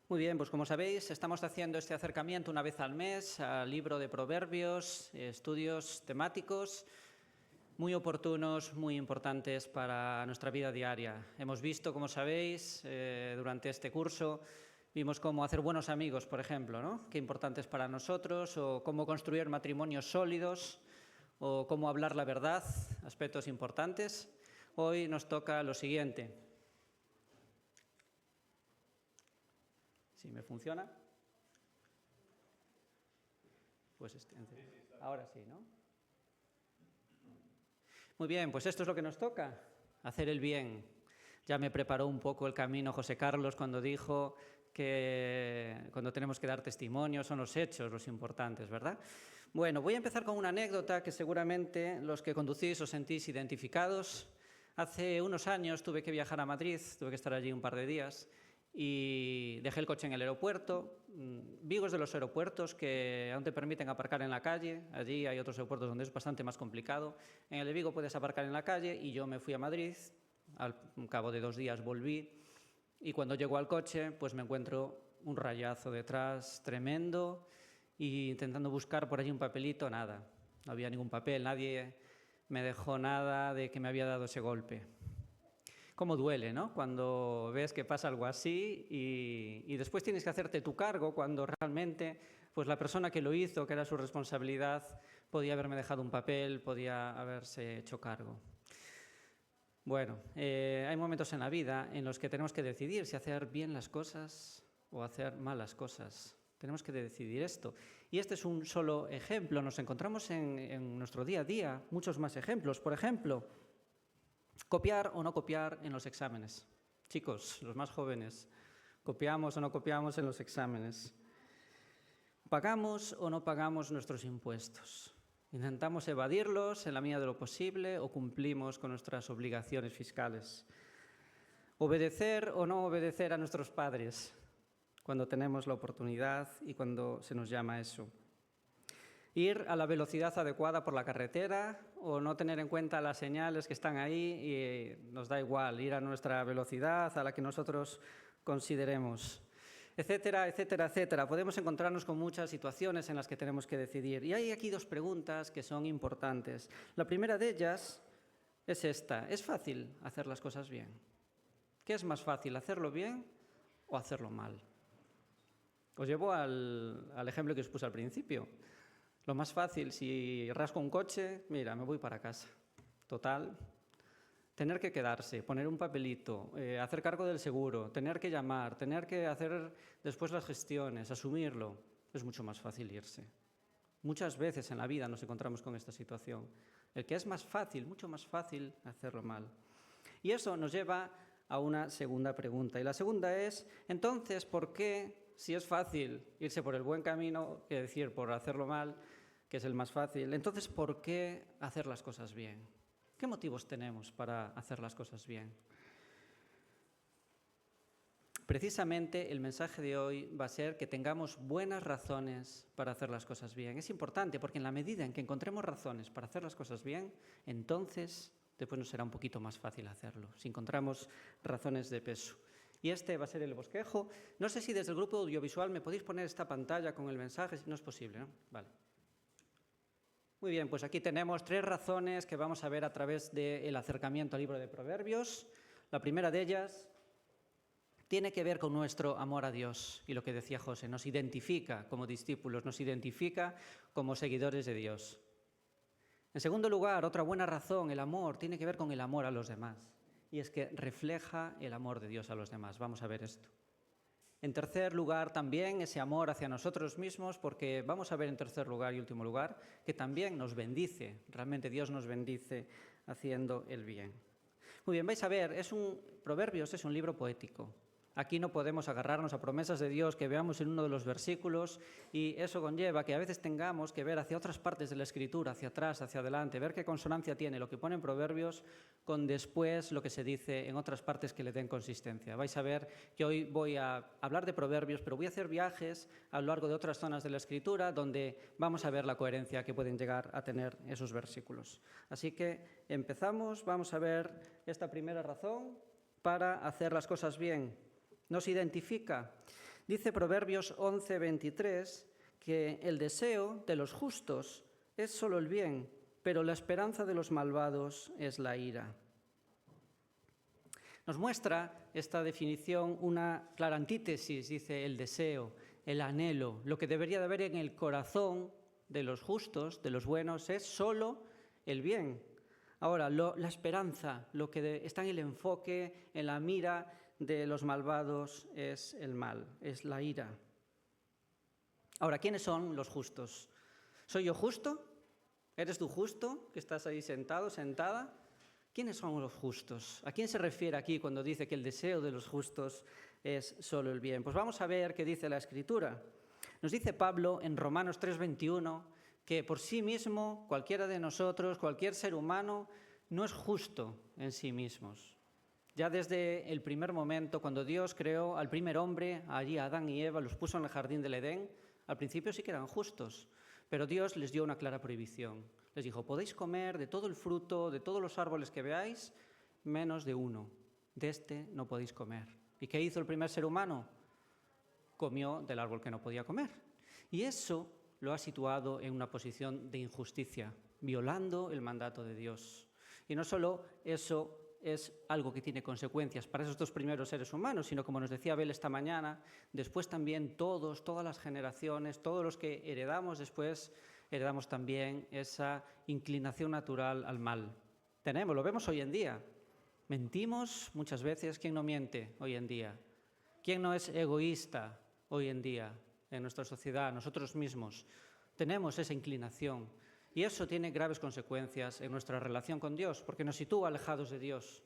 Muy bien, pues como sabéis, estamos haciendo este acercamiento una vez al mes al libro de Proverbios, estudios temáticos muy oportunos, muy importantes para nuestra vida diaria. Hemos visto, como sabéis, durante este curso, vimos cómo hacer buenos amigos, por ejemplo, ¿no? Qué importante es para nosotros, o cómo construir matrimonios sólidos, o cómo hablar la verdad, aspectos importantes. Hoy nos toca lo siguiente. Si me funciona. Pues ahora sí, ¿no? Muy bien, pues esto es lo que nos toca, hacer el bien. Ya me preparó un poco el camino José Carlos cuando dijo que cuando tenemos que dar testimonio son los hechos los importantes, ¿verdad? Bueno, voy a empezar con una anécdota que seguramente los que conducís os sentís identificados. Hace unos años tuve que viajar a Madrid, tuve que estar allí un par de días y dejé el coche en el aeropuerto. Vigo es de los aeropuertos que aún te permiten aparcar en la calle. Allí hay otros aeropuertos donde es bastante más complicado. En el de Vigo puedes aparcar en la calle y yo me fui a Madrid. Al cabo de 2 días volví y cuando llego al coche pues me encuentro un rayazo detrás tremendo y intentando buscar por allí un papelito, nada. No había ningún papel, nadie me dejó nada de que me había dado ese golpe. Cómo duele, ¿no? Cuando ves que pasa algo así y después tienes que hacerte tu cargo cuando realmente pues la persona que lo hizo, que era su responsabilidad, podía haberme dejado un papel, podía haberse hecho cargo. Bueno, hay momentos en la vida en los que tenemos que decidir si hacer bien las cosas o hacer malas cosas. Tenemos que decidir esto. Y este es un solo ejemplo. Nos encontramos en nuestro día a día muchos más ejemplos. Por ejemplo, copiar o no copiar en los exámenes. Chicos, los más jóvenes, ¿copiamos o no copiamos en los exámenes? ¿Pagamos o no pagamos nuestros impuestos? ¿Intentamos evadirlos en la medida de lo posible o cumplimos con nuestras obligaciones fiscales? ¿Obedecer o no obedecer a nuestros padres cuando tenemos la oportunidad y cuando se nos llama a eso? Ir a la velocidad adecuada por la carretera o no tener en cuenta las señales que están ahí y nos da igual ir a nuestra velocidad, a la que nosotros consideremos, etcétera, etcétera, etcétera. Podemos encontrarnos con muchas situaciones en las que tenemos que decidir. Y hay aquí 2 preguntas que son importantes. La primera de ellas es esta: ¿es fácil hacer las cosas bien? ¿Qué es más fácil, hacerlo bien o hacerlo mal? Os llevo al ejemplo que os puse al principio. Lo más fácil, si rasco un coche, mira, me voy para casa. Total, tener que quedarse, poner un papelito, hacer cargo del seguro, tener que llamar, tener que hacer después las gestiones, asumirlo, es mucho más fácil irse. Muchas veces en la vida nos encontramos con esta situación. El que es más fácil, mucho más fácil hacerlo mal. Y eso nos lleva a una segunda pregunta. Y la segunda es, entonces, ¿por qué, si es fácil irse por el buen camino, es decir, por hacerlo mal, que es el más fácil, entonces, ¿por qué hacer las cosas bien? ¿Qué motivos tenemos para hacer las cosas bien? Precisamente el mensaje de hoy va a ser que tengamos buenas razones para hacer las cosas bien. Es importante porque en la medida en que encontremos razones para hacer las cosas bien, entonces después nos será un poquito más fácil hacerlo, si encontramos razones de peso. Y este va a ser el bosquejo. No sé si desde el grupo audiovisual me podéis poner esta pantalla con el mensaje, si no es posible, ¿no? Vale. Muy bien, pues aquí tenemos 3 razones que vamos a ver a través del acercamiento al libro de Proverbios. La primera de ellas tiene que ver con nuestro amor a Dios y lo que decía José, nos identifica como discípulos, nos identifica como seguidores de Dios. En segundo lugar, otra buena razón, el amor, tiene que ver con el amor a los demás. Y es que refleja el amor de Dios a los demás. Vamos a ver esto. En tercer lugar, también ese amor hacia nosotros mismos, porque vamos a ver en tercer lugar y último lugar, que también nos bendice. Realmente Dios nos bendice haciendo el bien. Muy bien, vais a ver, Proverbios es un libro poético. Aquí no podemos agarrarnos a promesas de Dios que veamos en uno de los versículos y eso conlleva que a veces tengamos que ver hacia otras partes de la Escritura, hacia atrás, hacia adelante, ver qué consonancia tiene lo que pone en Proverbios con después lo que se dice en otras partes que le den consistencia. Vais a ver que hoy voy a hablar de Proverbios, pero voy a hacer viajes a lo largo de otras zonas de la Escritura donde vamos a ver la coherencia que pueden llegar a tener esos versículos. Así que empezamos, vamos a ver esta primera razón para hacer las cosas bien. Nos identifica. Dice Proverbios 11:23 que el deseo de los justos es solo el bien, pero la esperanza de los malvados es la ira. Nos muestra esta definición una clara antítesis, dice el deseo, el anhelo, lo que debería de haber en el corazón de los justos, de los buenos, es solo el bien. Ahora, la esperanza, lo que está en el enfoque, en la mira de los malvados es el mal, es la ira. Ahora, ¿quiénes son los justos? ¿Soy yo justo? ¿Eres tú justo, que estás ahí sentado, sentada? ¿Quiénes son los justos? ¿A quién se refiere aquí cuando dice que el deseo de los justos es solo el bien? Pues vamos a ver qué dice la Escritura. Nos dice Pablo en Romanos 3:21 que por sí mismo cualquiera de nosotros, cualquier ser humano, no es justo en sí mismos. Ya desde el primer momento, cuando Dios creó al primer hombre, allí a Adán y Eva, los puso en el jardín del Edén, al principio sí que eran justos, pero Dios les dio una clara prohibición. Les dijo, podéis comer de todo el fruto, de todos los árboles que veáis, menos de uno. De este no podéis comer. ¿Y qué hizo el primer ser humano? Comió del árbol que no podía comer. Y eso lo ha situado en una posición de injusticia, violando el mandato de Dios. Y no solo eso es algo que tiene consecuencias para esos dos primeros seres humanos, sino como nos decía Abel esta mañana, después también todas las generaciones, todos los que heredamos después, heredamos también esa inclinación natural al mal. Lo vemos hoy en día. Mentimos muchas veces. ¿Quién no miente hoy en día? ¿Quién no es egoísta hoy en día en nuestra sociedad, nosotros mismos? Tenemos esa inclinación. Y eso tiene graves consecuencias en nuestra relación con Dios, porque nos sitúa alejados de Dios.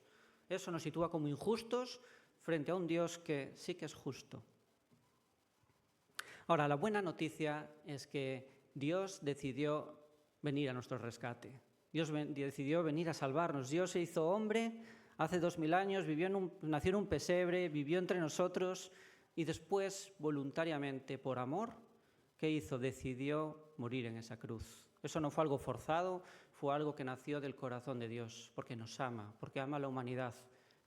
Eso nos sitúa como injustos frente a un Dios que sí que es justo. Ahora, la buena noticia es que Dios decidió venir a nuestro rescate. Dios decidió venir a salvarnos. Dios se hizo hombre hace 2000 años, nació en un pesebre, vivió entre nosotros y después, voluntariamente, por amor, ¿qué hizo? Decidió morir en esa cruz. Eso no fue algo forzado, fue algo que nació del corazón de Dios, porque nos ama, porque ama a la humanidad.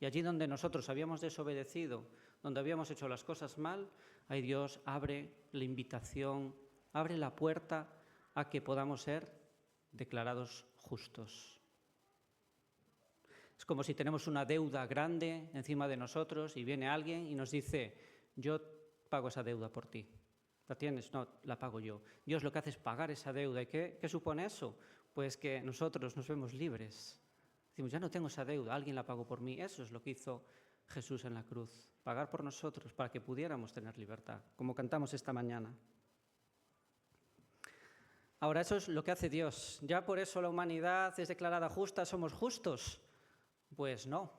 Y allí donde nosotros habíamos desobedecido, donde habíamos hecho las cosas mal, ahí Dios abre la invitación, abre la puerta a que podamos ser declarados justos. Es como si tenemos una deuda grande encima de nosotros y viene alguien y nos dice, yo pago esa deuda por ti. ¿La tienes? No, la pago yo. Dios lo que hace es pagar esa deuda. ¿Y qué supone eso? Pues que nosotros nos vemos libres. Decimos, ya no tengo esa deuda, alguien la pagó por mí. Eso es lo que hizo Jesús en la cruz. Pagar por nosotros para que pudiéramos tener libertad, como cantamos esta mañana. Ahora, eso es lo que hace Dios. ¿Ya por eso la humanidad es declarada justa? ¿Somos justos? Pues no.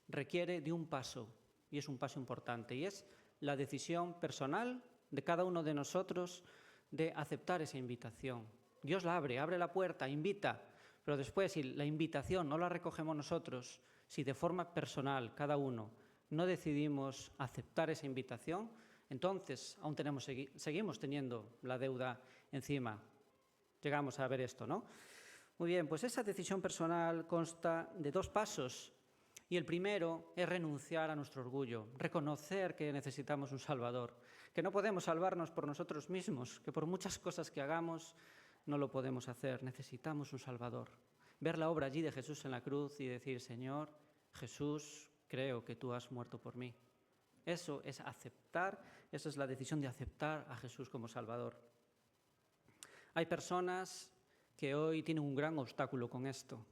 Requiere de un paso, y es un paso importante, y es la decisión personal de cada uno de nosotros de aceptar esa invitación. Dios la abre la puerta, invita, pero después si la invitación no la recogemos nosotros, si de forma personal cada uno no decidimos aceptar esa invitación, entonces aún seguimos teniendo la deuda encima. Llegamos a ver esto, ¿no? Muy bien, pues esa decisión personal consta de 2 pasos. Y el primero es renunciar a nuestro orgullo, reconocer que necesitamos un Salvador, que no podemos salvarnos por nosotros mismos, que por muchas cosas que hagamos no lo podemos hacer, necesitamos un Salvador. Ver la obra allí de Jesús en la cruz y decir, Señor, Jesús, creo que tú has muerto por mí. Eso es aceptar, esa es la decisión de aceptar a Jesús como Salvador. Hay personas que hoy tienen un gran obstáculo con esto.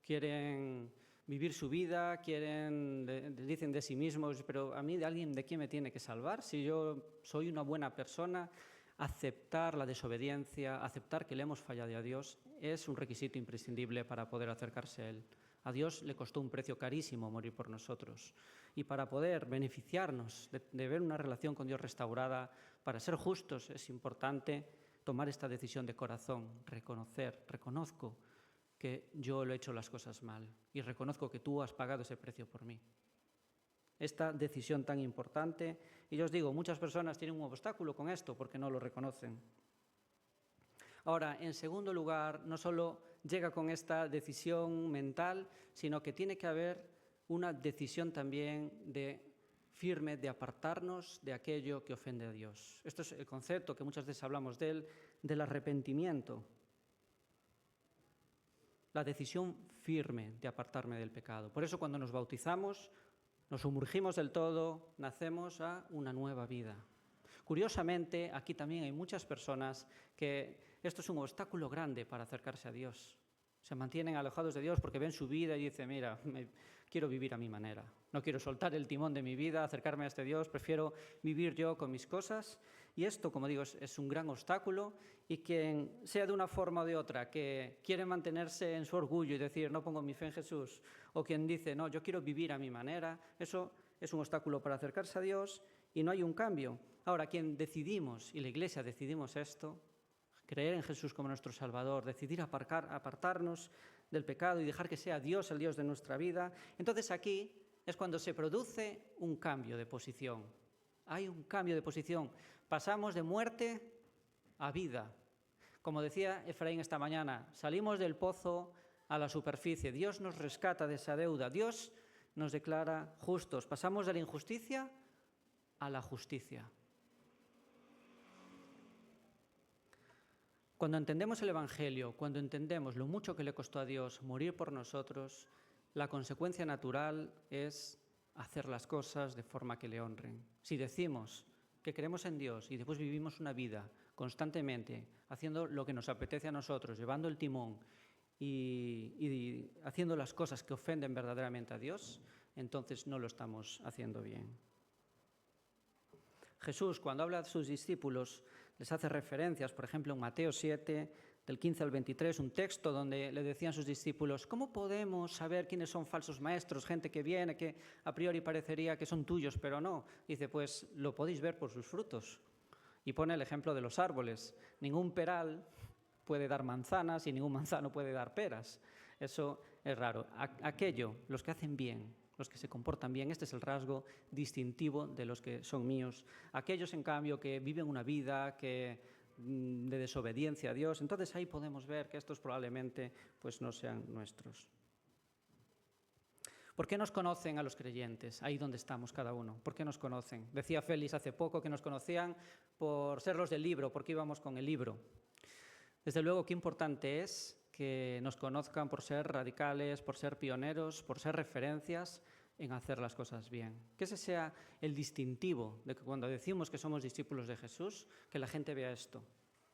Quieren vivir su vida, dicen de sí mismos, pero a mí de alguien, ¿de quién me tiene que salvar? Si yo soy una buena persona, aceptar la desobediencia, aceptar que le hemos fallado a Dios, es un requisito imprescindible para poder acercarse a Él. A Dios le costó un precio carísimo morir por nosotros. Y para poder beneficiarnos de ver una relación con Dios restaurada, para ser justos, es importante tomar esta decisión de corazón, reconozco que yo lo he hecho las cosas mal y reconozco que tú has pagado ese precio por mí. Esta decisión tan importante, y yo os digo, muchas personas tienen un obstáculo con esto porque no lo reconocen. Ahora, en segundo lugar, no solo llega con esta decisión mental, sino que tiene que haber una decisión también de firme de apartarnos de aquello que ofende a Dios. Esto es el concepto que muchas veces hablamos de él, del arrepentimiento. La decisión firme de apartarme del pecado. Por eso cuando nos bautizamos, nos sumergimos del todo, nacemos a una nueva vida. Curiosamente, aquí también hay muchas personas que esto es un obstáculo grande para acercarse a Dios. Se mantienen alejados de Dios porque ven su vida y dicen, mira, quiero vivir a mi manera. No quiero soltar el timón de mi vida, acercarme a este Dios, prefiero vivir yo con mis cosas. Y esto, como digo, es un gran obstáculo, y quien sea de una forma o de otra, que quiere mantenerse en su orgullo y decir, no pongo mi fe en Jesús, o quien dice, no, yo quiero vivir a mi manera, eso es un obstáculo para acercarse a Dios y no hay un cambio. Ahora, quien decidimos, y la Iglesia decidimos esto, creer en Jesús como nuestro Salvador, decidir apartarnos del pecado y dejar que sea Dios el Dios de nuestra vida, entonces aquí es cuando se produce un cambio de posición. Hay un cambio de posición. Pasamos de muerte a vida. Como decía Efraín esta mañana, salimos del pozo a la superficie. Dios nos rescata de esa deuda. Dios nos declara justos. Pasamos de la injusticia a la justicia. Cuando entendemos el Evangelio, cuando entendemos lo mucho que le costó a Dios morir por nosotros, la consecuencia natural es hacer las cosas de forma que le honren. Si decimos que creemos en Dios y después vivimos una vida constantemente haciendo lo que nos apetece a nosotros, llevando el timón y haciendo las cosas que ofenden verdaderamente a Dios, entonces no lo estamos haciendo bien. Jesús, cuando habla de sus discípulos, les hace referencias, por ejemplo, en Mateo 7, del 15 al 23, un texto donde le decían sus discípulos, ¿cómo podemos saber quiénes son falsos maestros, gente que viene, que a priori parecería que son tuyos, pero no? Dice, pues lo podéis ver por sus frutos. Y pone el ejemplo de los árboles. Ningún peral puede dar manzanas y ningún manzano puede dar peras. Eso es raro. Aquello, los que hacen bien, los que se comportan bien, este es el rasgo distintivo de los que son míos. Aquellos, en cambio, que viven una vida de desobediencia a Dios, entonces ahí podemos ver que estos probablemente pues, no sean nuestros. ¿Por qué nos conocen a los creyentes? Ahí donde estamos cada uno. ¿Por qué nos conocen? Decía Félix hace poco que nos conocían por ser los del libro, porque íbamos con el libro. Desde luego, qué importante es que nos conozcan por ser radicales, por ser pioneros, por ser referencias en hacer las cosas bien. Que ese sea el distintivo de que cuando decimos que somos discípulos de Jesús, que la gente vea esto.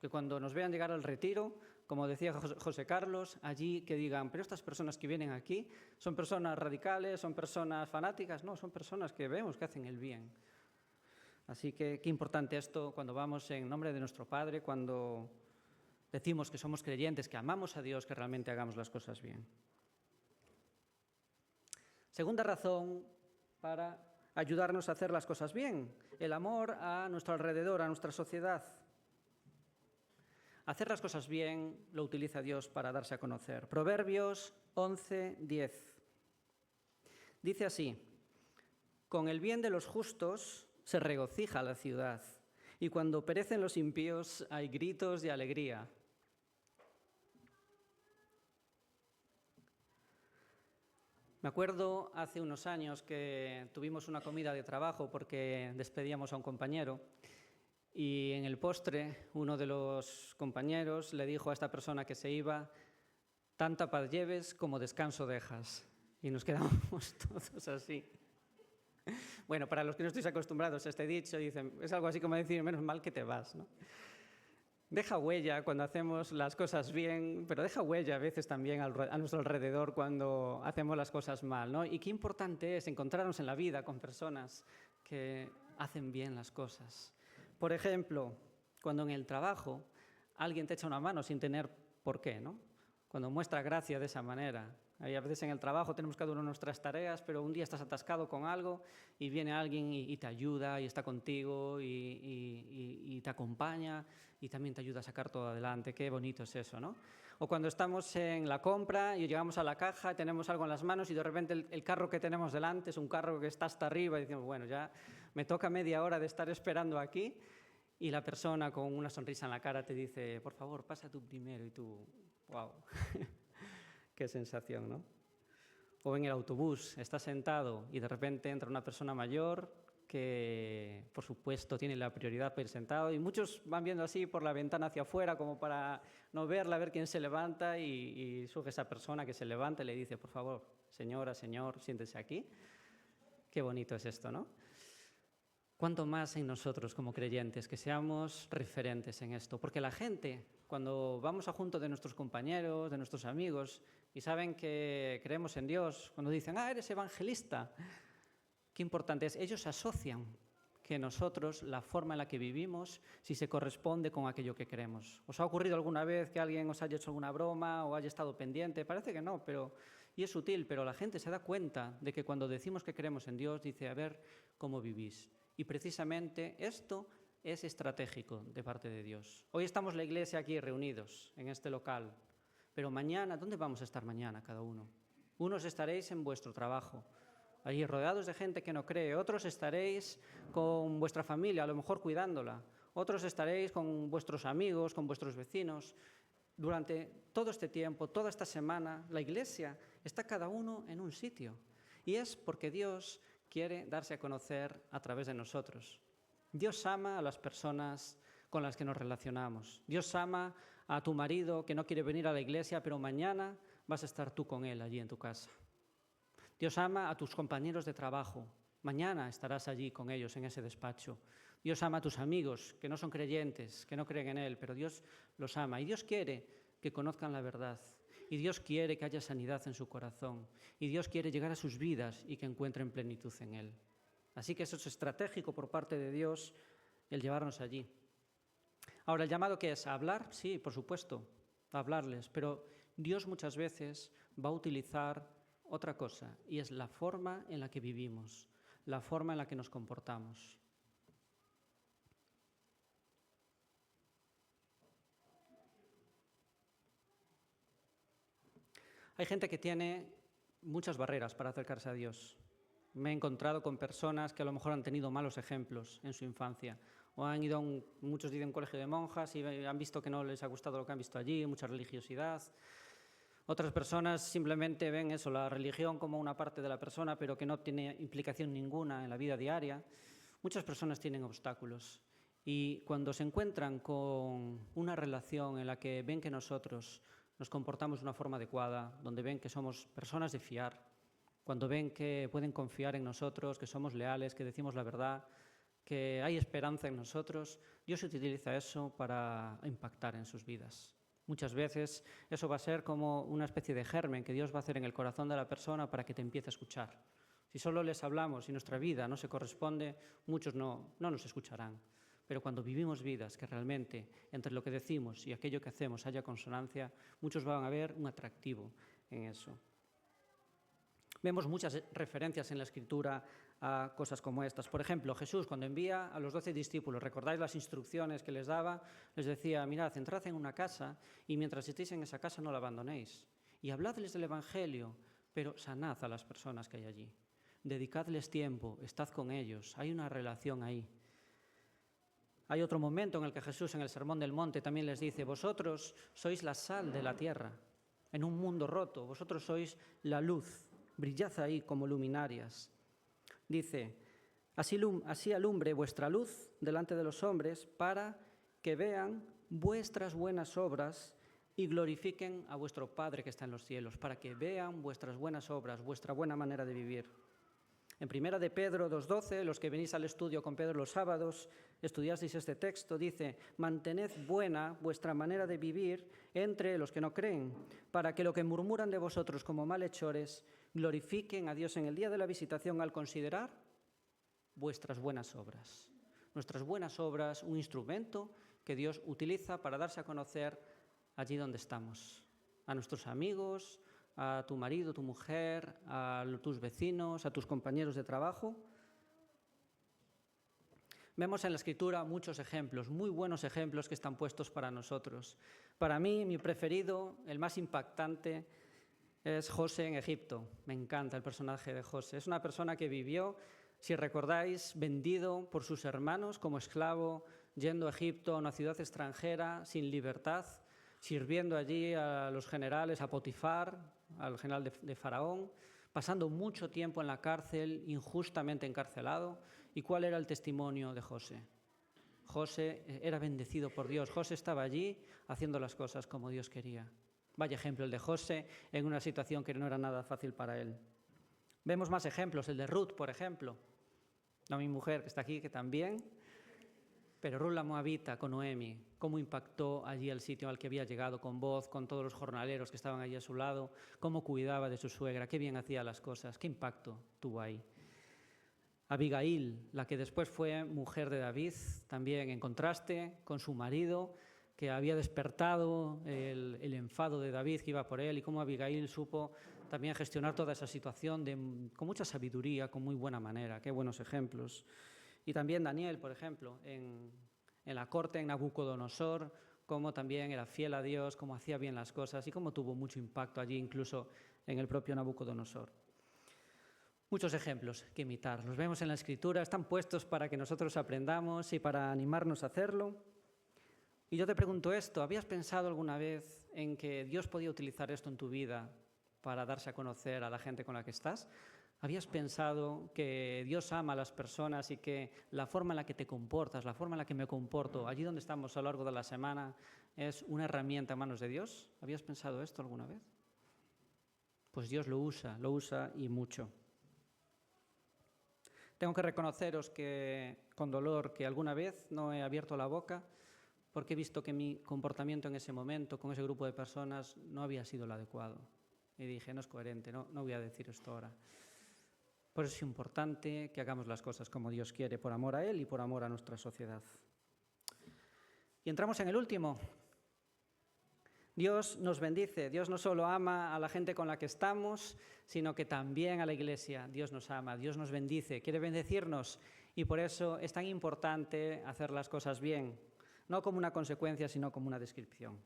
Que cuando nos vean llegar al retiro, como decía José Carlos, allí que digan, pero estas personas que vienen aquí, ¿son personas radicales, son personas fanáticas? No, son personas que vemos que hacen el bien. Así que qué importante esto cuando vamos en nombre de nuestro Padre, cuando decimos que somos creyentes, que amamos a Dios, que realmente hagamos las cosas bien. Segunda razón para ayudarnos a hacer las cosas bien, el amor a nuestro alrededor, a nuestra sociedad. Hacer las cosas bien lo utiliza Dios para darse a conocer. Proverbios 11:10. Dice así, con el bien de los justos se regocija la ciudad, y cuando perecen los impíos hay gritos de alegría. Me acuerdo hace unos años que tuvimos una comida de trabajo porque despedíamos a un compañero y en el postre uno de los compañeros le dijo a esta persona que se iba, tanta paz lleves como descanso dejas. Y nos quedamos todos así. Bueno, para los que no estéis acostumbrados a este dicho, dicen, es algo así como decir, menos mal que te vas, ¿no? Deja huella cuando hacemos las cosas bien, pero deja huella a veces también a nuestro alrededor cuando hacemos las cosas mal, ¿no? Y qué importante es encontrarnos en la vida con personas que hacen bien las cosas. Por ejemplo, cuando en el trabajo alguien te echa una mano sin tener por qué, ¿no? Cuando muestra gracia de esa manera. Hay a veces en el trabajo tenemos cada uno nuestras tareas, pero un día estás atascado con algo y viene alguien y te ayuda y está contigo y te acompaña y también te ayuda a sacar todo adelante. Qué bonito es eso, ¿no? O cuando estamos en la compra y llegamos a la caja, tenemos algo en las manos y de repente el carro que tenemos delante es un carro que está hasta arriba y decimos, bueno, ya me toca media hora de estar esperando aquí y la persona con una sonrisa en la cara te dice, por favor, pasa tú primero y tú, wow. Qué sensación, ¿no? O en el autobús, estás sentado y de repente entra una persona mayor que por supuesto tiene la prioridad por sentado, y muchos van viendo así por la ventana hacia afuera como para no verla, ver quién se levanta, y surge esa persona que se levanta y le dice, por favor, señora, señor, siéntese aquí. Qué bonito es esto, ¿no? Cuánto más en nosotros como creyentes, que seamos referentes en esto, porque la gente, cuando vamos a junto de nuestros compañeros, de nuestros amigos, y saben que creemos en Dios, cuando dicen, eres evangelista, qué importante es, ellos asocian que nosotros, la forma en la que vivimos, si se corresponde con aquello que creemos. ¿Os ha ocurrido alguna vez que alguien os haya hecho alguna broma o haya estado pendiente? Parece que no, y es sutil, pero la gente se da cuenta de que cuando decimos que creemos en Dios, dice, a ver cómo vivís. Y precisamente esto es estratégico de parte de Dios. Hoy estamos la iglesia aquí reunidos, en este local, pero mañana, ¿dónde vamos a estar mañana cada uno? Unos estaréis en vuestro trabajo, allí rodeados de gente que no cree, otros estaréis con vuestra familia, a lo mejor cuidándola, otros estaréis con vuestros amigos, con vuestros vecinos. Durante todo este tiempo, toda esta semana, la iglesia está cada uno en un sitio, y es porque Dios quiere darse a conocer a través de nosotros. Dios ama a las personas con las que nos relacionamos. Dios ama a tu marido que no quiere venir a la iglesia, pero mañana vas a estar tú con él allí en tu casa. Dios ama a tus compañeros de trabajo. Mañana estarás allí con ellos en ese despacho. Dios ama a tus amigos que no son creyentes, que no creen en Él, pero Dios los ama. Y Dios quiere que conozcan la verdad. Y Dios quiere que haya sanidad en su corazón. Y Dios quiere llegar a sus vidas y que encuentren plenitud en Él. Así que eso es estratégico por parte de Dios, el llevarnos allí. Ahora, ¿el llamado qué es? ¿A hablar? Sí, por supuesto, a hablarles. Pero Dios muchas veces va a utilizar otra cosa, y es la forma en la que vivimos, la forma en la que nos comportamos. Hay gente que tiene muchas barreras para acercarse a Dios. Me he encontrado con personas que a lo mejor han tenido malos ejemplos en su infancia, o han ido muchos dicen, a un colegio de monjas y han visto que no les ha gustado lo que han visto allí, mucha religiosidad. Otras personas simplemente ven eso, la religión como una parte de la persona, pero que no tiene implicación ninguna en la vida diaria. Muchas personas tienen obstáculos, y cuando se encuentran con una relación en la que ven que nosotros nos comportamos de una forma adecuada, donde ven que somos personas de fiar, cuando ven que pueden confiar en nosotros, que somos leales, que decimos la verdad, que hay esperanza en nosotros, Dios utiliza eso para impactar en sus vidas. Muchas veces eso va a ser como una especie de germen que Dios va a hacer en el corazón de la persona para que te empiece a escuchar. Si solo les hablamos y nuestra vida no se corresponde, muchos no nos escucharán. Pero cuando vivimos vidas que realmente entre lo que decimos y aquello que hacemos haya consonancia, muchos van a ver un atractivo en eso. Vemos muchas referencias en la Escritura a cosas como estas. Por ejemplo, Jesús, cuando envía a los 12 discípulos, ¿recordáis las instrucciones que les daba? Les decía, mirad, entrad en una casa y mientras estéis en esa casa no la abandonéis. Y habladles del Evangelio, pero sanad a las personas que hay allí. Dedicadles tiempo, estad con ellos, hay una relación ahí. Hay otro momento en el que Jesús, en el Sermón del Monte, también les dice, vosotros sois la sal de la tierra, en un mundo roto, vosotros sois la luz, brillad ahí como luminarias. Dice, así alumbre vuestra luz delante de los hombres para que vean vuestras buenas obras y glorifiquen a vuestro Padre que está en los cielos, para que vean vuestras buenas obras, vuestra buena manera de vivir. En 1 de Pedro 2:12, los que venís al estudio con Pedro los sábados, estudiasteis este texto, dice, mantened buena vuestra manera de vivir entre los que no creen, para que lo que murmuran de vosotros como malhechores glorifiquen a Dios en el día de la visitación al considerar vuestras buenas obras. Nuestras buenas obras, un instrumento que Dios utiliza para darse a conocer allí donde estamos, a nuestros amigos, a tu marido, tu mujer, a tus vecinos, a tus compañeros de trabajo. Vemos en la Escritura muchos ejemplos, muy buenos ejemplos que están puestos para nosotros. Para mí, mi preferido, el más impactante, es José en Egipto. Me encanta el personaje de José. Es una persona que vivió, si recordáis, vendido por sus hermanos como esclavo, yendo a Egipto, a una ciudad extranjera, sin libertad, sirviendo allí a los generales, a Potifar, al general de Faraón, pasando mucho tiempo en la cárcel, injustamente encarcelado, ¿Y cuál era el testimonio de José? José era bendecido por Dios. José estaba allí haciendo las cosas como Dios quería. Vaya ejemplo el de José en una situación que no era nada fácil para él. Vemos más ejemplos, el de Ruth, por ejemplo. No mi mujer, que está aquí, que también. Pero Ruth la moabita con Noemi, cómo impactó allí el sitio al que había llegado con Boz, con todos los jornaleros que estaban allí a su lado, cómo cuidaba de su suegra, qué bien hacía las cosas, qué impacto tuvo ahí. Abigail, la que después fue mujer de David, también en contraste con su marido, que había despertado el enfado de David que iba por él, y cómo Abigail supo también gestionar toda esa situación con mucha sabiduría, con muy buena manera. Qué buenos ejemplos. Y también Daniel, por ejemplo, en la corte en Nabucodonosor, cómo también era fiel a Dios, cómo hacía bien las cosas y cómo tuvo mucho impacto allí, incluso en el propio Nabucodonosor. Muchos ejemplos que imitar. Los vemos en la Escritura, están puestos para que nosotros aprendamos y para animarnos a hacerlo. Y yo te pregunto esto, ¿habías pensado alguna vez en que Dios podía utilizar esto en tu vida para darse a conocer a la gente con la que estás? ¿Habías pensado que Dios ama a las personas y que la forma en la que te comportas, la forma en la que me comporto, allí donde estamos a lo largo de la semana, es una herramienta en manos de Dios? ¿Habías pensado esto alguna vez? Pues Dios lo usa y mucho. Tengo que reconoceros con dolor que alguna vez no he abierto la boca porque he visto que mi comportamiento en ese momento con ese grupo de personas no había sido el adecuado. Y dije, no es coherente, no voy a decir esto ahora. Por eso es importante que hagamos las cosas como Dios quiere, por amor a Él y por amor a nuestra sociedad. Y entramos en el último. Dios nos bendice. Dios no solo ama a la gente con la que estamos, sino que también a la Iglesia. Dios nos ama, Dios nos bendice, quiere bendecirnos. Y por eso es tan importante hacer las cosas bien, no como una consecuencia, sino como una descripción.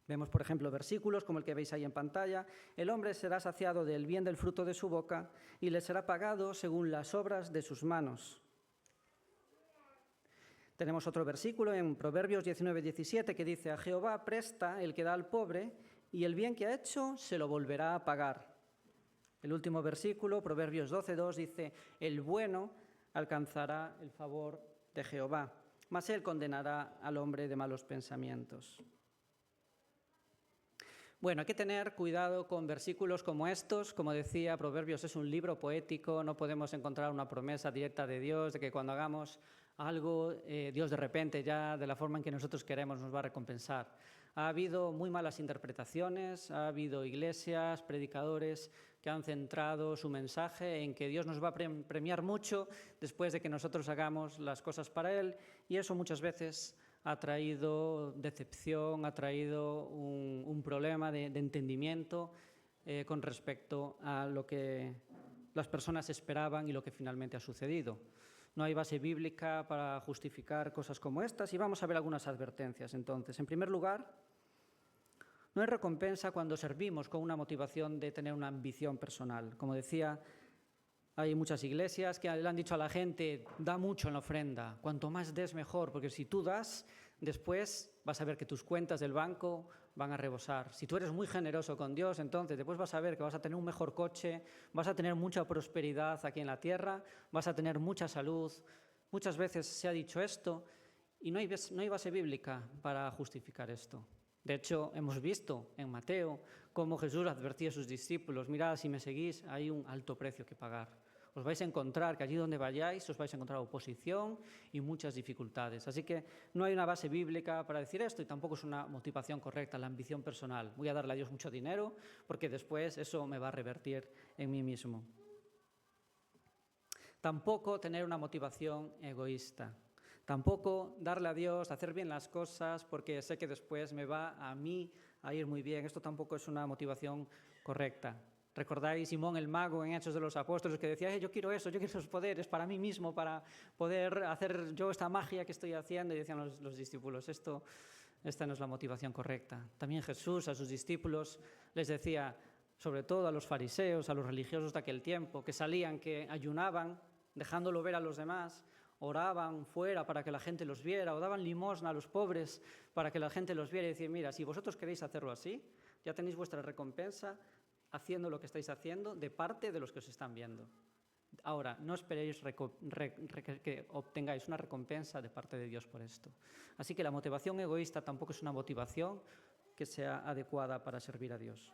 Vemos, por ejemplo, versículos como el que veis ahí en pantalla. El hombre será saciado del bien del fruto de su boca y le será pagado según las obras de sus manos. Tenemos otro versículo en Proverbios 19:17 que dice: a Jehová presta el que da al pobre y el bien que ha hecho se lo volverá a pagar. El último versículo, Proverbios 12:2, dice: el bueno alcanzará el favor de Jehová, mas él condenará al hombre de malos pensamientos. Bueno, hay que tener cuidado con versículos como estos. Como decía, Proverbios es un libro poético, no podemos encontrar una promesa directa de Dios de que cuando hagamos algo, Dios de repente ya de la forma en que nosotros queremos nos va a recompensar. Ha habido muy malas interpretaciones, ha habido iglesias, predicadores que han centrado su mensaje en que Dios nos va a premiar mucho después de que nosotros hagamos las cosas para Él, y eso muchas veces ha traído decepción, ha traído un problema de entendimiento con respecto a lo que las personas esperaban y lo que finalmente ha sucedido. No hay base bíblica para justificar cosas como estas y vamos a ver algunas advertencias. Entonces, en primer lugar, no hay recompensa cuando servimos con una motivación de tener una ambición personal. Como decía, hay muchas iglesias que le han dicho a la gente, da mucho en la ofrenda, cuanto más des mejor, porque si tú das, después vas a ver que tus cuentas del banco van a rebosar. Si tú eres muy generoso con Dios, entonces después vas a ver que vas a tener un mejor coche, vas a tener mucha prosperidad aquí en la tierra, vas a tener mucha salud. Muchas veces se ha dicho esto y no hay base bíblica para justificar esto. De hecho, hemos visto en Mateo cómo Jesús advertía a sus discípulos, mirad, si me seguís, hay un alto precio que pagar. Os vais a encontrar que allí donde vayáis os vais a encontrar oposición y muchas dificultades. Así que no hay una base bíblica para decir esto y tampoco es una motivación correcta, la ambición personal. Voy a darle a Dios mucho dinero porque después eso me va a revertir en mí mismo. Tampoco tener una motivación egoísta. Tampoco darle a Dios, hacer bien las cosas porque sé que después me va a mí a ir muy bien. Esto tampoco es una motivación correcta. ¿Recordáis Simón el mago en Hechos de los Apóstoles que decía, yo quiero eso, yo quiero esos poderes para mí mismo, para poder hacer yo esta magia que estoy haciendo? Y decían los discípulos, esta no es la motivación correcta. También Jesús a sus discípulos les decía, sobre todo a los fariseos, a los religiosos de aquel tiempo, que salían, que ayunaban, dejándolo ver a los demás, oraban fuera para que la gente los viera, o daban limosna a los pobres para que la gente los viera y decir, mira, si vosotros queréis hacerlo así, ya tenéis vuestra recompensa haciendo lo que estáis haciendo de parte de los que os están viendo. Ahora, no esperéis que obtengáis una recompensa de parte de Dios por esto. Así que la motivación egoísta tampoco es una motivación que sea adecuada para servir a Dios.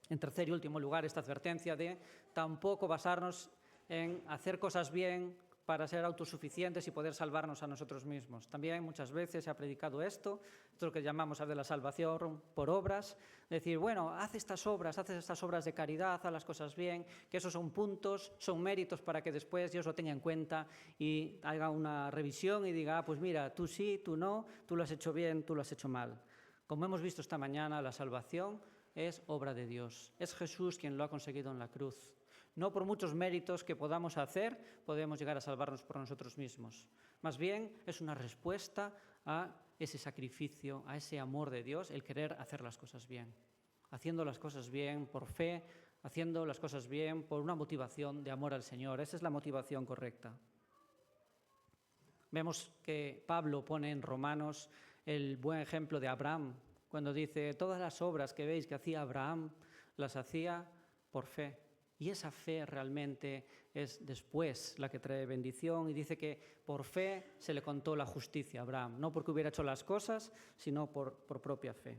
En tercer y último lugar, esta advertencia de tampoco basarnos en hacer cosas bien para ser autosuficientes y poder salvarnos a nosotros mismos. También muchas veces se ha predicado esto es lo que llamamos de la salvación por obras, decir, bueno, haz estas obras de caridad, haz las cosas bien, que esos son puntos, son méritos para que después Dios lo tenga en cuenta y haga una revisión y diga, pues mira, tú sí, tú no, tú lo has hecho bien, tú lo has hecho mal. Como hemos visto esta mañana, la salvación es obra de Dios. Es Jesús quien lo ha conseguido en la cruz. No por muchos méritos que podamos hacer, podemos llegar a salvarnos por nosotros mismos. Más bien, es una respuesta a ese sacrificio, a ese amor de Dios, el querer hacer las cosas bien. Haciendo las cosas bien por fe, haciendo las cosas bien por una motivación de amor al Señor. Esa es la motivación correcta. Vemos que Pablo pone en Romanos el buen ejemplo de Abraham, cuando dice, todas las obras que veis que hacía Abraham, las hacía por fe. Y esa fe realmente es después la que trae bendición y dice que por fe se le contó la justicia a Abraham, no porque hubiera hecho las cosas, sino por propia fe.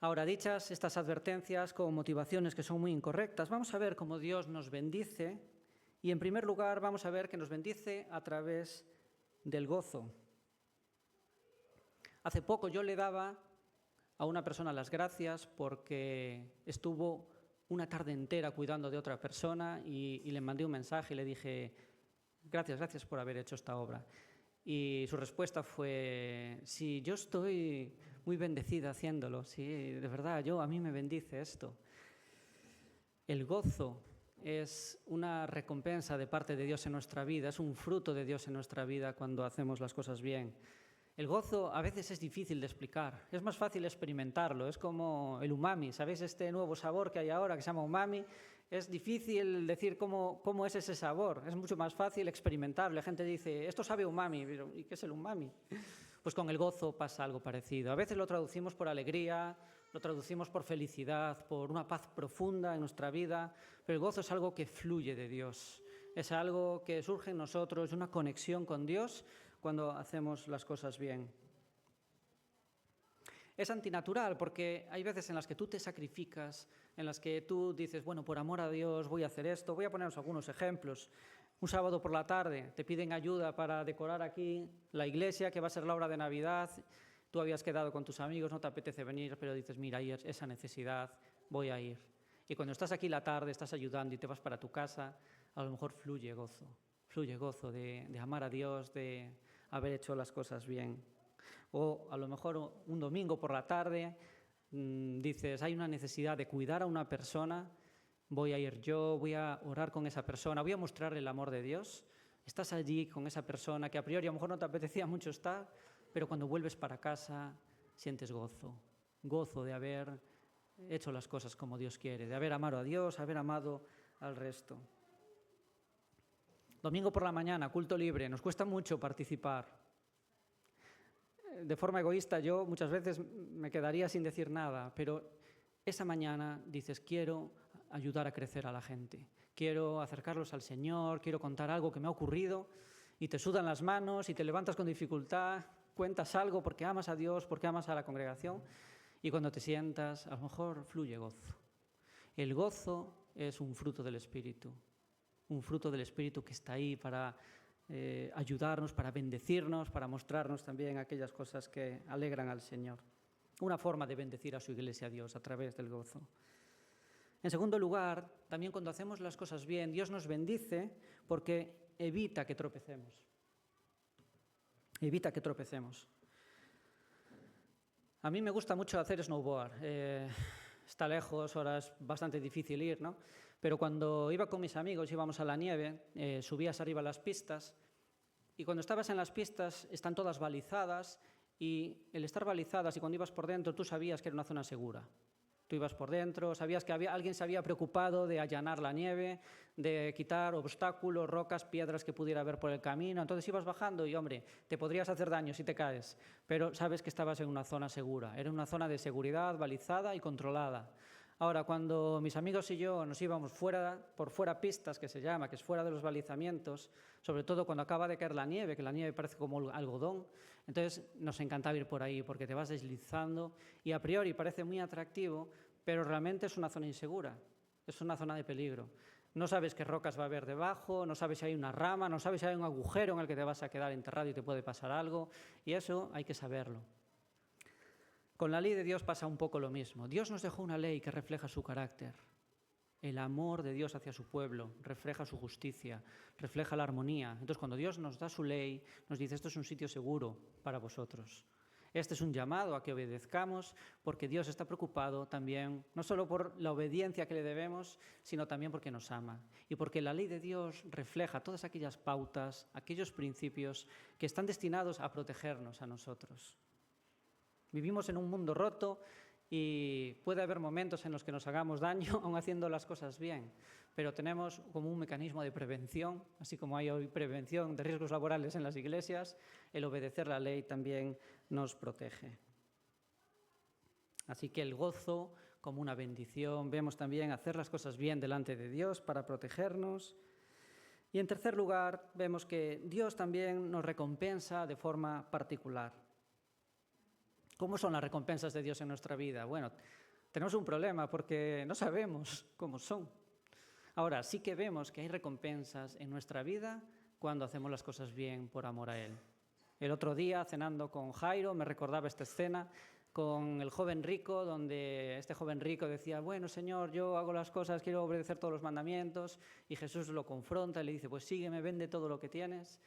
Ahora, dichas estas advertencias con motivaciones que son muy incorrectas, vamos a ver cómo Dios nos bendice y en primer lugar vamos a ver que nos bendice a través del gozo. Hace poco yo le daba a una persona las gracias porque estuvo una tarde entera cuidando de otra persona y le mandé un mensaje y le dije, gracias por haber hecho esta obra. Y su respuesta fue, sí, yo estoy muy bendecida haciéndolo, sí, de verdad, a mí me bendice esto. El gozo es una recompensa de parte de Dios en nuestra vida, es un fruto de Dios en nuestra vida cuando hacemos las cosas bien. El gozo a veces es difícil de explicar, es más fácil experimentarlo, es como el umami, ¿sabéis este nuevo sabor que hay ahora que se llama umami? Es difícil decir cómo es ese sabor, es mucho más fácil experimentarlo. La gente dice, esto sabe a umami, pero ¿y qué es el umami? Pues con el gozo pasa algo parecido. A veces lo traducimos por alegría, lo traducimos por felicidad, por una paz profunda en nuestra vida, pero el gozo es algo que fluye de Dios, es algo que surge en nosotros, una conexión con Dios cuando hacemos las cosas bien. Es antinatural porque hay veces en las que tú te sacrificas, en las que tú dices, bueno, por amor a Dios voy a hacer esto. Voy a poneros algunos ejemplos. Un sábado por la tarde te piden ayuda para decorar aquí la iglesia, que va a ser la hora de Navidad. Tú habías quedado con tus amigos, no te apetece venir, pero dices, mira, hay esa necesidad, voy a ir. Y cuando estás aquí la tarde, estás ayudando y te vas para tu casa, a lo mejor fluye gozo de amar a Dios, de haber hecho las cosas bien. O a lo mejor un domingo por la tarde dices, hay una necesidad de cuidar a una persona, voy a ir yo, voy a orar con esa persona, voy a mostrarle el amor de Dios. Estás allí con esa persona que a priori a lo mejor no te apetecía mucho estar, pero cuando vuelves para casa sientes gozo de haber hecho las cosas como Dios quiere, de haber amado a Dios, haber amado al resto. Domingo por la mañana, culto libre, nos cuesta mucho participar. De forma egoísta yo muchas veces me quedaría sin decir nada, pero esa mañana dices, quiero ayudar a crecer a la gente, quiero acercarlos al Señor, quiero contar algo que me ha ocurrido y te sudan las manos y te levantas con dificultad, cuentas algo porque amas a Dios, porque amas a la congregación y cuando te sientas a lo mejor fluye gozo. El gozo es un fruto del Espíritu que está ahí para ayudarnos, para bendecirnos, para mostrarnos también aquellas cosas que alegran al Señor. Una forma de bendecir a su iglesia, a Dios, a través del gozo. En segundo lugar, también cuando hacemos las cosas bien, Dios nos bendice porque evita que tropecemos. Evita que tropecemos. A mí me gusta mucho hacer snowboard. Está lejos, ahora es bastante difícil ir, ¿no? Pero cuando iba con mis amigos, íbamos a la nieve, subías arriba a las pistas y cuando estabas en las pistas están todas balizadas y el estar balizadas y cuando ibas por dentro tú sabías que era una zona segura. Tú ibas por dentro, sabías que alguien se había preocupado de allanar la nieve, de quitar obstáculos, rocas, piedras que pudiera haber por el camino. Entonces ibas bajando y, hombre, te podrías hacer daño si te caes, pero sabes que estabas en una zona segura. Era una zona de seguridad, balizada y controlada. Ahora, cuando mis amigos y yo nos íbamos por fuera pistas, que se llama, que es fuera de los balizamientos, sobre todo cuando acaba de caer la nieve, que la nieve parece como algodón, entonces nos encantaba ir por ahí porque te vas deslizando y a priori parece muy atractivo, pero realmente es una zona insegura, es una zona de peligro. No sabes qué rocas va a haber debajo, no sabes si hay una rama, no sabes si hay un agujero en el que te vas a quedar enterrado y te puede pasar algo, y eso hay que saberlo. Con la ley de Dios pasa un poco lo mismo. Dios nos dejó una ley que refleja su carácter. El amor de Dios hacia su pueblo refleja su justicia, refleja la armonía. Entonces, cuando Dios nos da su ley, nos dice, esto es un sitio seguro para vosotros. Este es un llamado a que obedezcamos, porque Dios está preocupado también, no solo por la obediencia que le debemos, sino también porque nos ama. Y porque la ley de Dios refleja todas aquellas pautas, aquellos principios que están destinados a protegernos a nosotros. Vivimos en un mundo roto y puede haber momentos en los que nos hagamos daño aún haciendo las cosas bien, pero tenemos como un mecanismo de prevención, así como hay hoy prevención de riesgos laborales en las iglesias, el obedecer la ley también nos protege. Así que el gozo como una bendición, vemos también hacer las cosas bien delante de Dios para protegernos. Y en tercer lugar, vemos que Dios también nos recompensa de forma particular. ¿Cómo son las recompensas de Dios en nuestra vida? Bueno, tenemos un problema porque no sabemos cómo son. Ahora, sí que vemos que hay recompensas en nuestra vida cuando hacemos las cosas bien por amor a Él. El otro día, cenando con Jairo, me recordaba esta escena con el joven rico, donde este joven rico decía, bueno, Señor, yo hago las cosas, quiero obedecer todos los mandamientos, y Jesús lo confronta y le dice, pues sígueme, vende todo lo que tienes.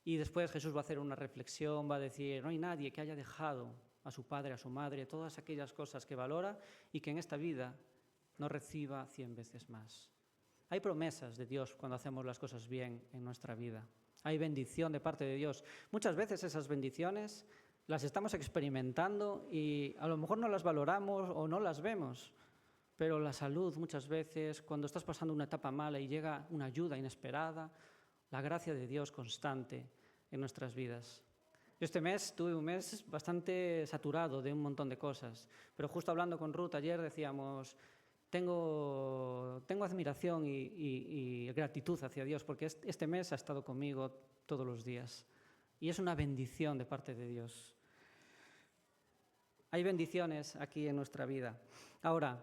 Y después Jesús va a hacer una reflexión, va a decir, no hay nadie que haya dejado a su padre, a su madre, todas aquellas cosas que valora y que en esta vida no reciba 100 veces más. Hay promesas de Dios cuando hacemos las cosas bien en nuestra vida. Hay bendición de parte de Dios. Muchas veces esas bendiciones las estamos experimentando y a lo mejor no las valoramos o no las vemos, pero la salud muchas veces, cuando estás pasando una etapa mala y llega una ayuda inesperada, la gracia de Dios constante en nuestras vidas. Yo este mes tuve un mes bastante saturado de un montón de cosas, pero justo hablando con Ruth ayer decíamos, tengo admiración y gratitud hacia Dios porque este mes ha estado conmigo todos los días y es una bendición de parte de Dios. Hay bendiciones aquí en nuestra vida. Ahora,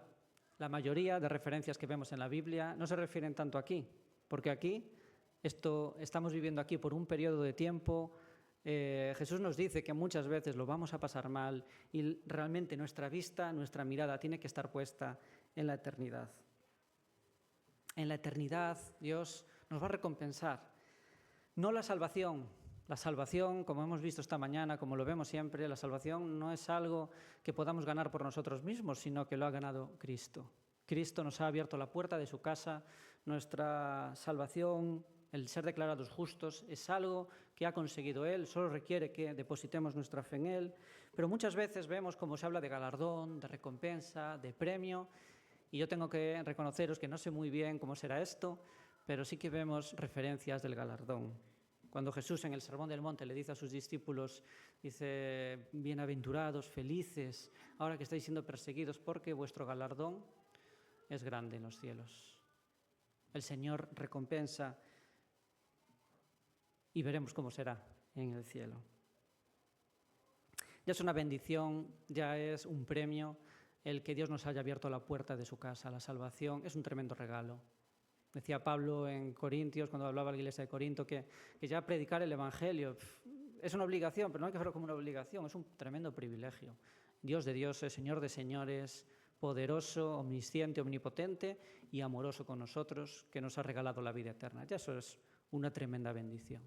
la mayoría de referencias que vemos en la Biblia no se refieren tanto aquí, porque aquí estamos viviendo aquí por un periodo de tiempo. Jesús nos dice que muchas veces lo vamos a pasar mal y realmente nuestra vista, nuestra mirada tiene que estar puesta en la eternidad. En la eternidad Dios nos va a recompensar. No la salvación. La salvación, como hemos visto esta mañana, como lo vemos siempre, la salvación no es algo que podamos ganar por nosotros mismos, sino que lo ha ganado Cristo. Cristo nos ha abierto la puerta de su casa. Nuestra salvación, el ser declarados justos, es algo que ha conseguido Él, solo requiere que depositemos nuestra fe en Él. Pero muchas veces vemos cómo se habla de galardón, de recompensa, de premio, y yo tengo que reconoceros que no sé muy bien cómo será esto, pero sí que vemos referencias del galardón. Cuando Jesús en el Sermón del Monte le dice a sus discípulos, dice, bienaventurados, felices, ahora que estáis siendo perseguidos, porque vuestro galardón es grande en los cielos. El Señor recompensa y veremos cómo será en el cielo. Ya es una bendición, ya es un premio el que Dios nos haya abierto la puerta de su casa. La salvación es un tremendo regalo. Decía Pablo en Corintios, cuando hablaba a la iglesia de Corinto, que ya predicar el Evangelio es una obligación, pero no hay que hacerlo como una obligación, es un tremendo privilegio. Dios de dioses, Señor de señores, poderoso, omnisciente, omnipotente y amoroso con nosotros, que nos ha regalado la vida eterna. Ya eso es una tremenda bendición.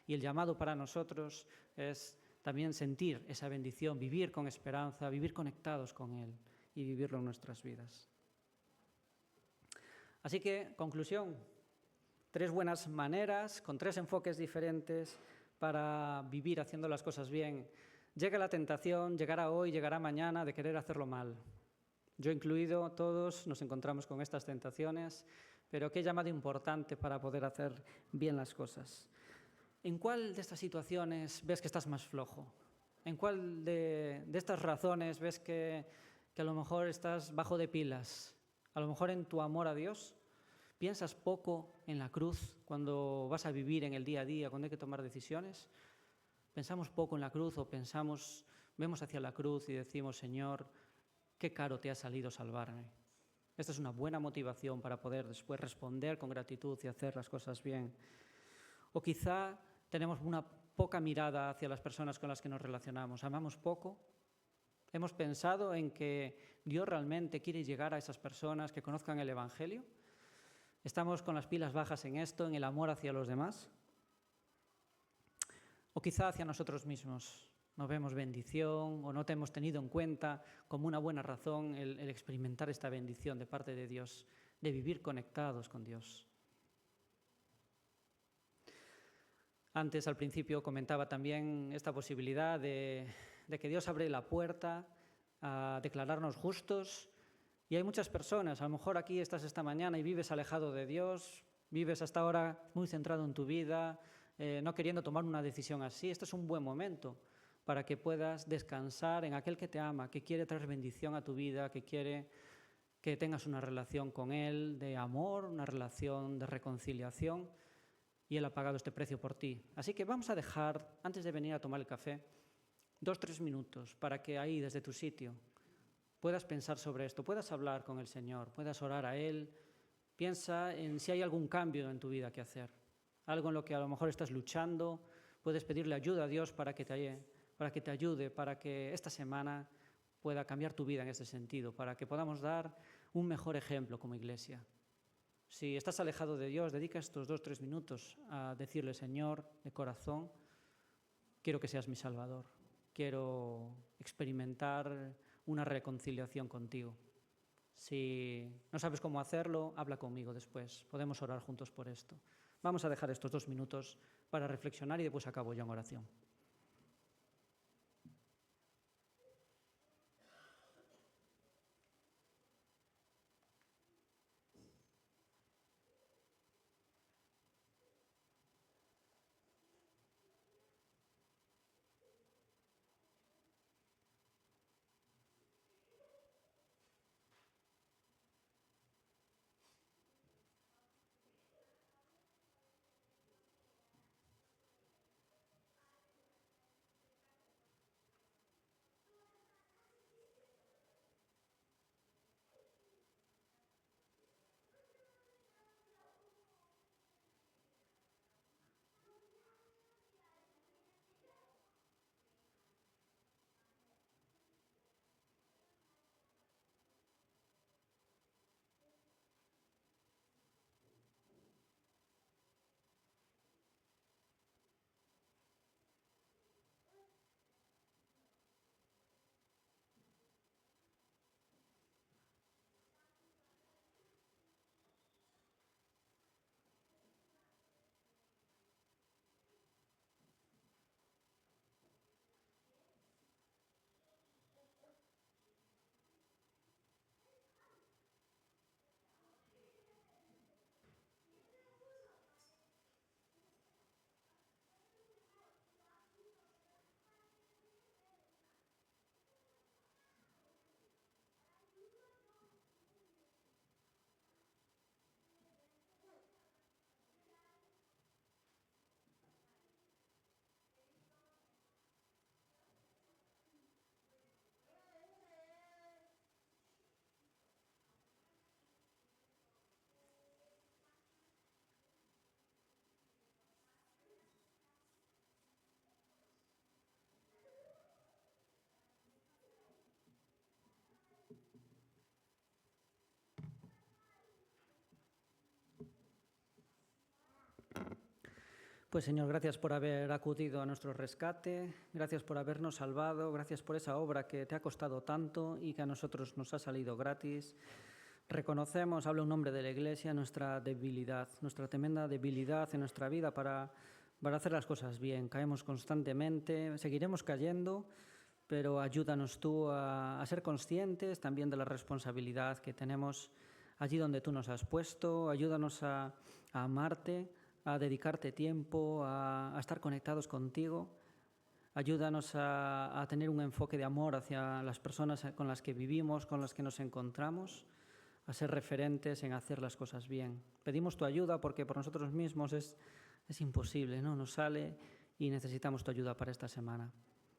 Y el llamado para nosotros es también sentir esa bendición, vivir con esperanza, vivir conectados con Él y vivirlo en nuestras vidas. Así que, conclusión, 3 buenas maneras, con 3 enfoques diferentes para vivir haciendo las cosas bien. Llega la tentación, llegará hoy, llegará mañana, de querer hacerlo mal. Yo incluido, todos nos encontramos con estas tentaciones, pero qué llamado importante para poder hacer bien las cosas. ¿En cuál de estas situaciones ves que estás más flojo? ¿En cuál de estas razones ves que que a lo mejor estás bajo de pilas, a lo mejor en tu amor a Dios piensas poco en la cruz cuando vas a vivir en el día a día, cuando hay que tomar decisiones. Pensamos poco en la cruz o vemos hacia la cruz y decimos, Señor, qué caro te ha salido salvarme. Esta es una buena motivación para poder después responder con gratitud y hacer las cosas bien. O quizá tenemos una poca mirada hacia las personas con las que nos relacionamos. Amamos poco. Hemos pensado en que Dios realmente quiere llegar a esas personas que conozcan el Evangelio. ¿Estamos con las pilas bajas en esto, en el amor hacia los demás? O quizá hacia nosotros mismos. No vemos bendición o no te hemos tenido en cuenta como una buena razón el experimentar esta bendición de parte de Dios, de vivir conectados con Dios. Antes, al principio, comentaba también esta posibilidad de que Dios abre la puerta a declararnos justos. Y hay muchas personas, a lo mejor aquí estás esta mañana y vives alejado de Dios, vives hasta ahora muy centrado en tu vida, no queriendo tomar una decisión así. Este es un buen momento para que puedas descansar en aquel que te ama, que quiere traer bendición a tu vida, que quiere que tengas una relación con Él de amor, una relación de reconciliación, y Él ha pagado este precio por ti. Así que vamos a dejar, antes de venir a tomar el café, 2-3 minutos para que ahí, desde tu sitio, puedas pensar sobre esto, puedas hablar con el Señor, puedas orar a Él. Piensa en si hay algún cambio en tu vida que hacer, algo en lo que a lo mejor estás luchando. Puedes pedirle ayuda a Dios para que te ayude, para que esta semana pueda cambiar tu vida en este sentido, para que podamos dar un mejor ejemplo como iglesia. Si estás alejado de Dios, dedica estos 2-3 minutos a decirle, Señor, de corazón, quiero que seas mi Salvador, quiero experimentar una reconciliación contigo. Si no sabes cómo hacerlo, habla conmigo después. Podemos orar juntos por esto. Vamos a dejar estos 2 minutos para reflexionar y después acabo yo en oración. Pues Señor, gracias por haber acudido a nuestro rescate, gracias por habernos salvado, gracias por esa obra que te ha costado tanto y que a nosotros nos ha salido gratis. Reconocemos, habla un nombre de la Iglesia, nuestra debilidad, nuestra tremenda debilidad en nuestra vida para hacer las cosas bien. Caemos constantemente, seguiremos cayendo, pero ayúdanos tú a ser conscientes también de la responsabilidad que tenemos allí donde tú nos has puesto. Ayúdanos a amarte, a dedicarte tiempo, a estar conectados contigo. Ayúdanos a tener un enfoque de amor hacia las personas con las que vivimos, con las que nos encontramos, a ser referentes en hacer las cosas bien. Pedimos tu ayuda porque por nosotros mismos es imposible, ¿no? Nos sale y necesitamos tu ayuda para esta semana.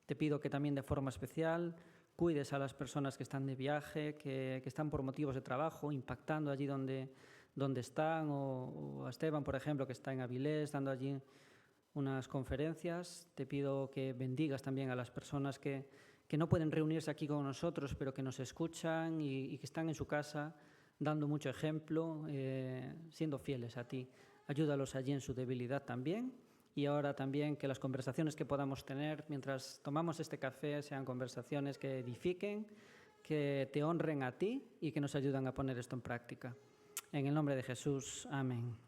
Te pido que también de forma especial cuides a las personas que están de viaje, que están por motivos de trabajo, impactando allí donde están, o a Esteban, por ejemplo, que está en Avilés, dando allí unas conferencias. Te pido que bendigas también a las personas que no pueden reunirse aquí con nosotros, pero que nos escuchan y que están en su casa dando mucho ejemplo, siendo fieles a ti. Ayúdalos allí en su debilidad también. Y ahora también que las conversaciones que podamos tener mientras tomamos este café sean conversaciones que edifiquen, que te honren a ti y que nos ayudan a poner esto en práctica. En el nombre de Jesús, amén.